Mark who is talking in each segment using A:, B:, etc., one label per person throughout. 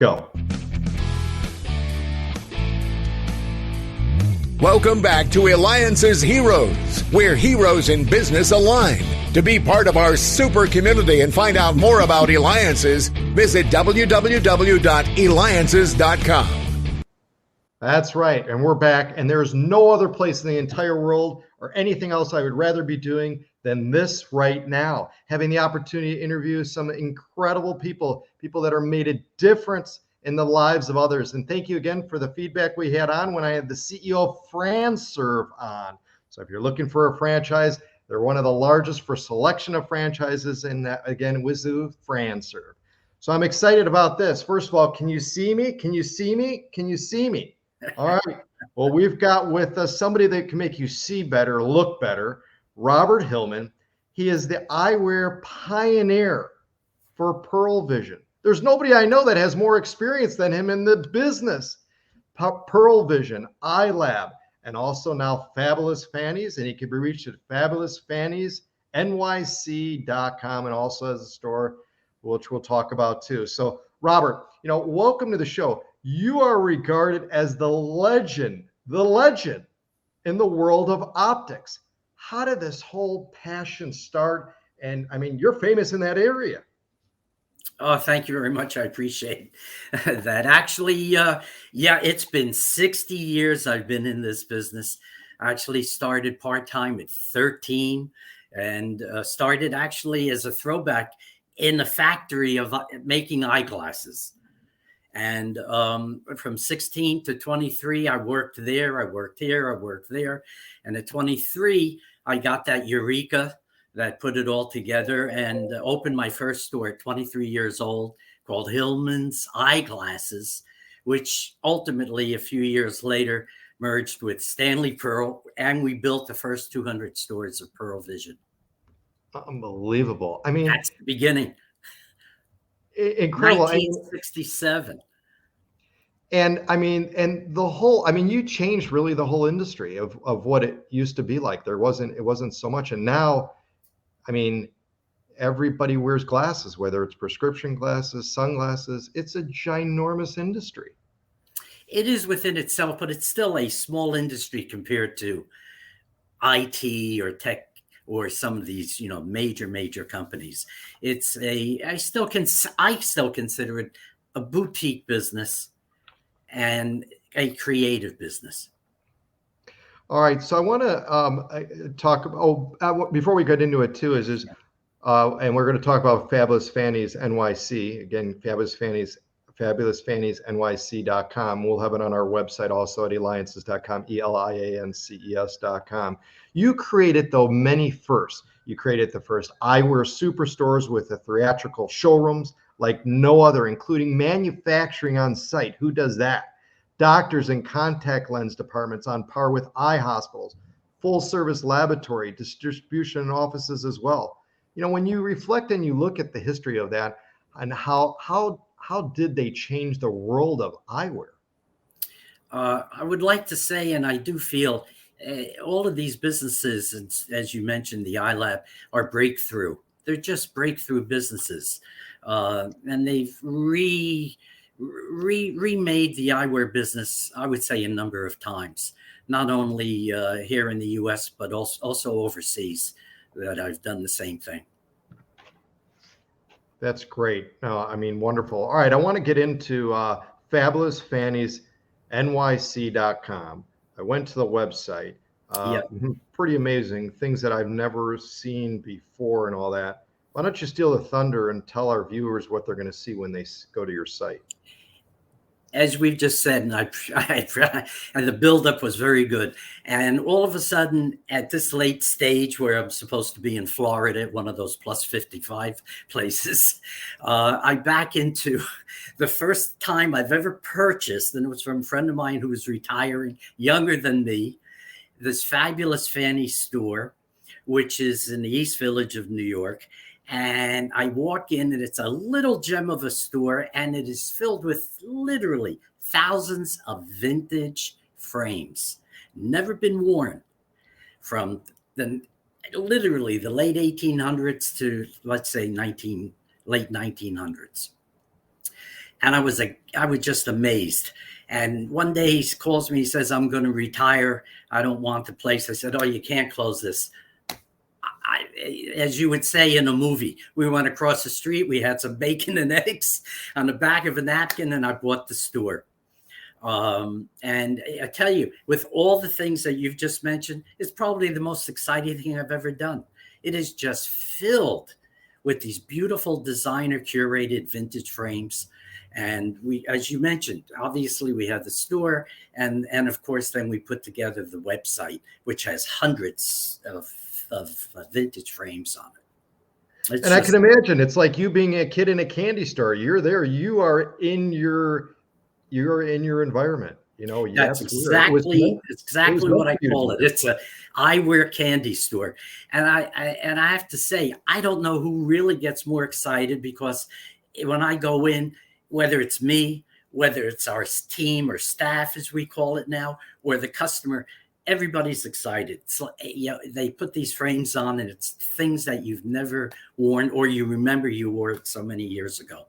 A: Go.
B: Welcome back to Eliances Heroes, where heroes in business align. To be part of our super community and find out more about Eliances, visit www.Eliances.com.
A: That's right. And we're back. And there's no other place in the entire world or anything else I would rather be doing than this right now. Having the opportunity to interview some incredible people that are made a difference in the lives of others. And thank you again for the feedback we had on when I had the CEO of FranServe on. So if you're looking for a franchise, they're one of the largest for selection of franchises, and that again was the FranServe. So I'm excited about this. First of all, can you see me? Can you see me? Can you see me? All right. Well, we've got with us somebody that can make you see better, look better, Robert Hillman. He is the eyewear pioneer for Pearle Vision. There's nobody I know that has more experience than him in the business. Pearle Vision, EyeLab, and also now Fabulous Fannys, and he can be reached at fabulousFannysNYC.com, and also has a store, which we'll talk about too. So, Robert, welcome to the show. You are regarded as the legend in the world of optics. How did this whole passion start? And I mean, you're famous in that area.
C: Oh, thank you very much. I appreciate that. Actually, it's been 60 years I've been in this business. I actually started part-time at 13 and started actually as a throwback in a factory of making eyeglasses. And from 16 to 23, I worked there, I worked here, I worked there. And at 23, I got that eureka that put it all together and opened my first store at 23 years old called Hillman's Eyeglasses, which ultimately a few years later merged with Stanley Pearle, and we built the first 200 stores of Pearle Vision.
A: Unbelievable. I mean,
C: that's the beginning.
A: Incredible.
C: 1967.
A: And I mean, you changed really the whole industry of what it used to be like. It wasn't so much. And now, I mean, everybody wears glasses, whether it's prescription glasses, sunglasses. It's a ginormous industry.
C: It is within itself, but it's still a small industry compared to IT or tech or some of these, major companies. I still consider it a boutique business and a creative business.
A: All right, so I want to talk. Before we get into it too, and we're going to talk about Fabulous Fannys NYC again. fabulousFannysNYC.com. We'll have it on our website also at Eliances.com, Eliances.com. You created many firsts. You created the first eyewear superstores with the theatrical showrooms like no other, including manufacturing on site. Who does that? Doctors and contact lens departments on par with eye hospitals, full service laboratory, distribution and offices as well. When you reflect and you look at the history of that and how did they change the world of eyewear?
C: I would like to say, and I do feel all of these businesses, as you mentioned, the EyeLab, are breakthrough. They're just breakthrough businesses. And they've remade the eyewear business, I would say, a number of times, not only here in the U.S., but also overseas, that I've done the same thing.
A: That's great. I mean, wonderful. All right, I want to get into fabulousFannysNYC.com. I went to the website. Pretty amazing things that I've never seen before and all that. Why don't you steal the thunder and tell our viewers what they're going to see when they go to your site?
C: As we've just said, and and the buildup was very good. And all of a sudden, at this late stage where I'm supposed to be in Florida, one of those plus 55 places, I back into the first time I've ever purchased, and it was from a friend of mine who was retiring, younger than me, this Fabulous Fannys store, which is in the East Village of New York. And I walk in and it's a little gem of a store, and it is filled with literally thousands of vintage frames, never been worn, from literally the late 1800s to, let's say, late 1900s. And I was just amazed. And one day he calls me, he says, I'm going to retire. I don't want the place. I said, oh, you can't close this. As you would say in a movie, we went across the street. We had some bacon and eggs on the back of a napkin, and I bought the store. And I tell you, with all the things that you've just mentioned, it's probably the most exciting thing I've ever done. It is just filled with these beautiful designer curated vintage frames. And we, as you mentioned, obviously we have the store, and of course then we put together the website, which has hundreds of vintage frames on it.
A: And I can imagine it's like you being a kid in a candy store. You're there, you are in your environment. You know,
C: that's exactly what I call it. It's a eyewear candy store. And I have to say, I don't know who really gets more excited, because when I go in, whether it's me, whether it's our team or staff, as we call it now, or the customer, everybody's excited. So, you know, they put these frames on, and it's things that you've never worn, or you remember you wore it so many years ago.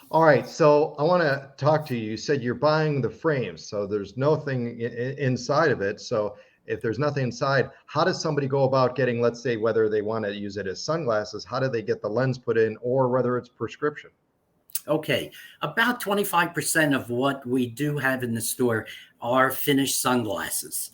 A: All right, so I want to talk to you. You said you're buying the frames, so there's nothing inside of it. So if there's nothing inside, how does somebody go about getting, let's say, whether they want to use it as sunglasses, how do they get the lens put in, or whether it's prescription?
C: Okay, about 25% of what we do have in the store are finished sunglasses.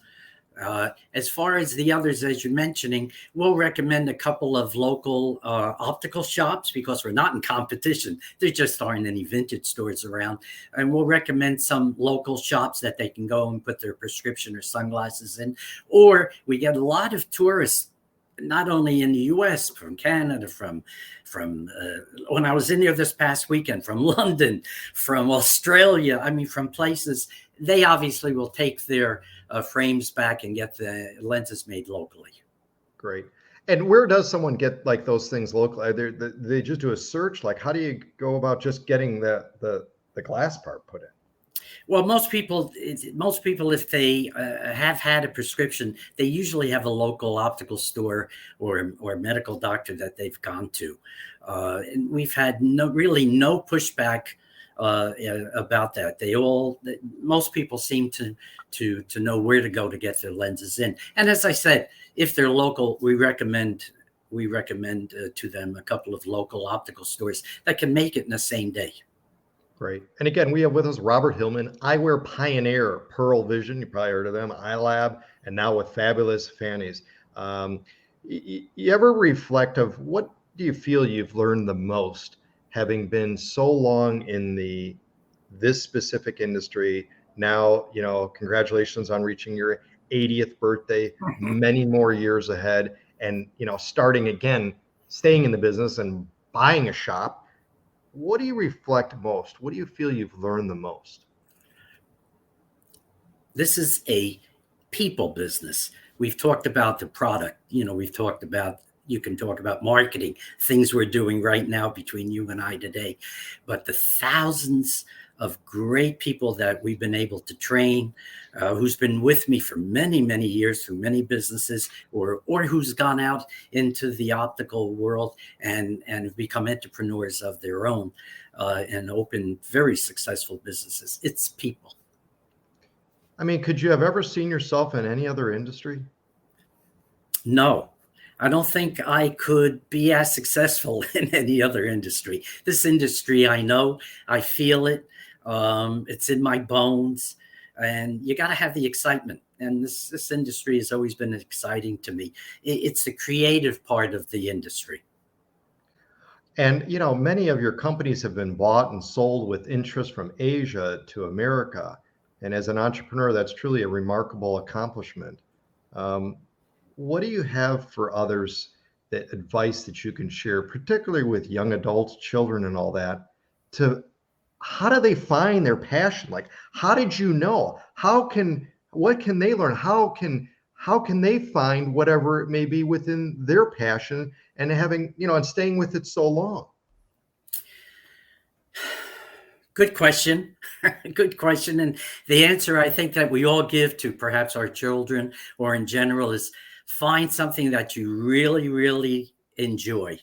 C: As far as the others, as you're mentioning, we'll recommend a couple of local optical shops, because we're not in competition. There just aren't any vintage stores around. And we'll recommend some local shops that they can go and put their prescription or sunglasses in. Or we get a lot of tourists, not only in the U.S., from Canada, from when I was in there this past weekend, from London, from Australia, I mean, from places. They obviously will take their frames back and get the lenses made locally.
A: Great. And where does someone get like those things locally? They just do a search? Like, how do you go about just getting the glass part put in?
C: Well, most people, if they have had a prescription, they usually have a local optical store or medical doctor that they've gone to. And we've had no pushback about that. Most people seem to know where to go to get their lenses in. And as I said, if they're local, we recommend to them a couple of local optical stores that can make it in the same day.
A: Great. And again, we have with us Robert Hillman, eyewear pioneer, Pearle Vision. You probably heard of them, EyeLab, and now with fabulous Fannys. You ever reflect of what do you feel you've learned the most, having been so long in this specific industry? Now, you know, congratulations on reaching your 80th birthday, many more years ahead, and, you know, starting again, staying in the business and buying a shop. What do you reflect most? What do you feel you've learned the most?
C: This is a people business. We've talked about the product. You know, you can talk about marketing, things we're doing right now between you and I today. But the thousands of great people that we've been able to train, who's been with me for many, many years through many businesses, or who's gone out into the optical world and have become entrepreneurs of their own and opened very successful businesses. It's people.
A: I mean, could you have ever seen yourself in any other industry? No.
C: I don't think I could be as successful in any other industry. This industry, I know, I feel it. It's in my bones, and you got to have the excitement. And this industry has always been exciting to me. It's the creative part of the industry.
A: And, you know, many of your companies have been bought and sold with interest from Asia to America. And as an entrepreneur, that's truly a remarkable accomplishment. What do you have for others, that advice that you can share, particularly with young adults, children, and all that, how do they find their passion? Like, how did you know? What can they learn? How can they find whatever it may be within their passion, and having, you know, and staying with it so long?
C: Good question. Good question. And the answer I think that we all give to perhaps our children or in general is find something that you really, really enjoy.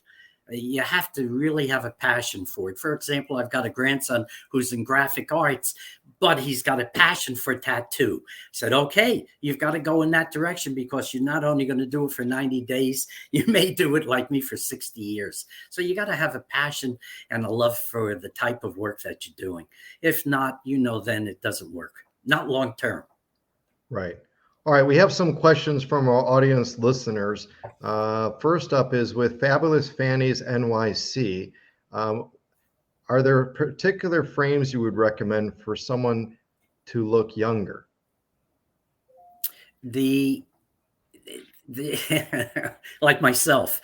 C: You have to really have a passion for it. For example, I've got a grandson who's in graphic arts, but he's got a passion for tattoo. I said, okay, you've got to go in that direction, because you're not only going to do it for 90 days, you may do it like me for 60 years. So you got to have a passion and a love for the type of work that you're doing. If not, then it doesn't work. Not long term.
A: Right. All right, we have some questions from our audience listeners. First up is with Fabulous Fannys NYC. Are there particular frames you would recommend for someone to look younger?
C: The like myself.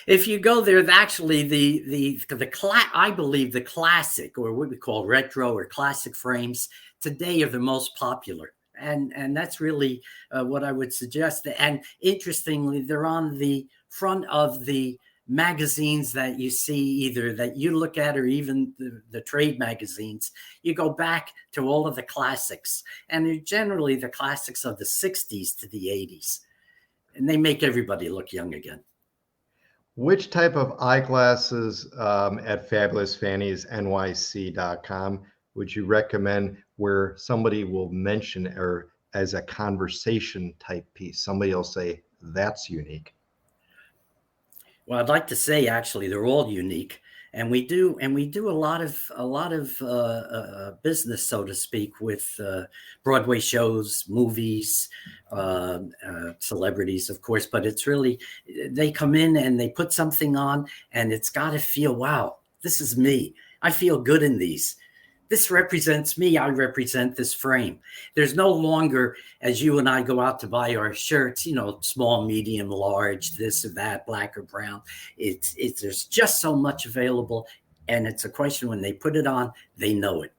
C: If you go there, actually I believe the classic, or what we call retro or classic frames today, are the most popular. And that's really what I would suggest. And interestingly, they're on the front of the magazines that you see, either that you look at, or even the trade magazines. You go back to all of the classics, and they're generally the classics of the 60s to the 80s. And they make everybody look young again.
A: Which type of eyeglasses at FannysNYC.com would you recommend, where somebody will mention, or as a conversation type piece, somebody will say, that's unique?
C: Well, I'd like to say, actually, they're all unique, and we do a lot of business, so to speak, with Broadway shows, movies, celebrities, of course. But it's really, they come in and they put something on, and it's got to feel, wow, this is me. I feel good in these. This represents me. I represent this frame. There's no longer, as you and I go out to buy our shirts, small, medium, large, this or that, black or brown. There's just so much available. And it's a question, when they put it on, they know it.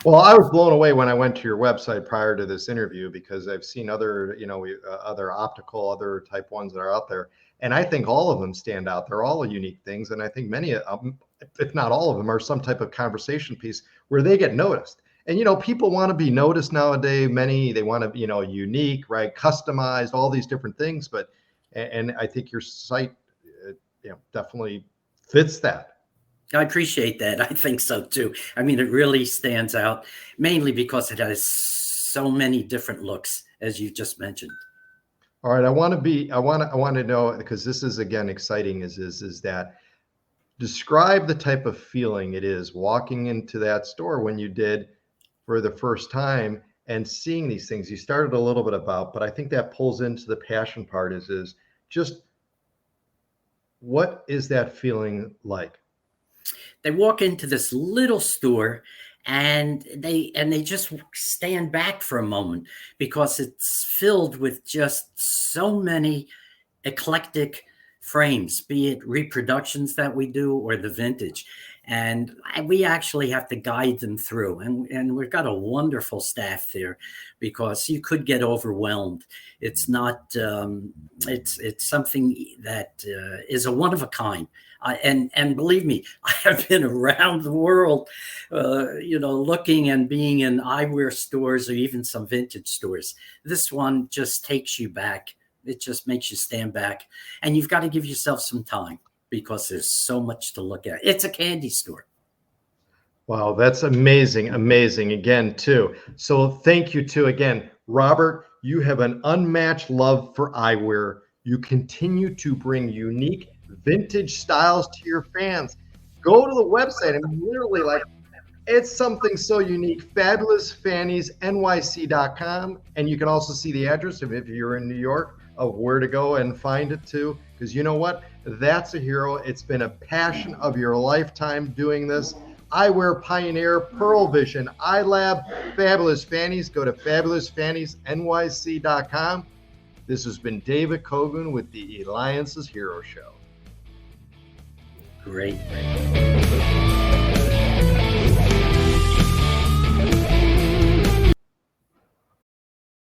A: Well, I was blown away when I went to your website prior to this interview, because I've seen other, other optical, other type ones that are out there. And I think all of them stand out. They're all unique things. And I think many of them, if not all of them, are some type of conversation piece where they get noticed. And, people want to be noticed nowadays. They want to be, unique, right? Customized, all these different things. And I think your site, definitely fits that.
C: I appreciate that. I think so too. I mean, it really stands out, mainly because it has so many different looks, as you just mentioned.
A: All right. I want to know, because this is, again, exciting, is that describe the type of feeling it is walking into that store when you did for the first time and seeing these things. You started a little bit about, but I think that pulls into the passion part is just, what is that feeling like?
C: They walk into this little store, and they just stand back for a moment, because it's filled with just so many eclectic frames, be it reproductions that we do or the vintage. And we actually have to guide them through. And we've got a wonderful staff there, because you could get overwhelmed. It's not, it's something that is a one of a kind. And believe me, I have been around the world, looking and being in eyewear stores, or even some vintage stores. This one just takes you back. It just makes you stand back, and you've got to give yourself some time, because there's so much to look at. It's a candy store.
A: Wow, that's amazing. Amazing again, too. So thank you, too. Again, Robert, you have an unmatched love for eyewear. You continue to bring unique vintage styles to your fans. Go to the website, and literally, it's something so unique, Fabulous-Fannys-NYC.com. And you can also see the address if you're in New York, of where to go and find it too. Because you know what? That's a hero. It's been a passion of your lifetime doing this. Eyewear pioneer, Pearle Vision, EyeLab, Fabulous Fannys. Go to Fabulous-Fannys-NYC.com. This has been David Kogan with the Eliances Hero Show.
C: Great.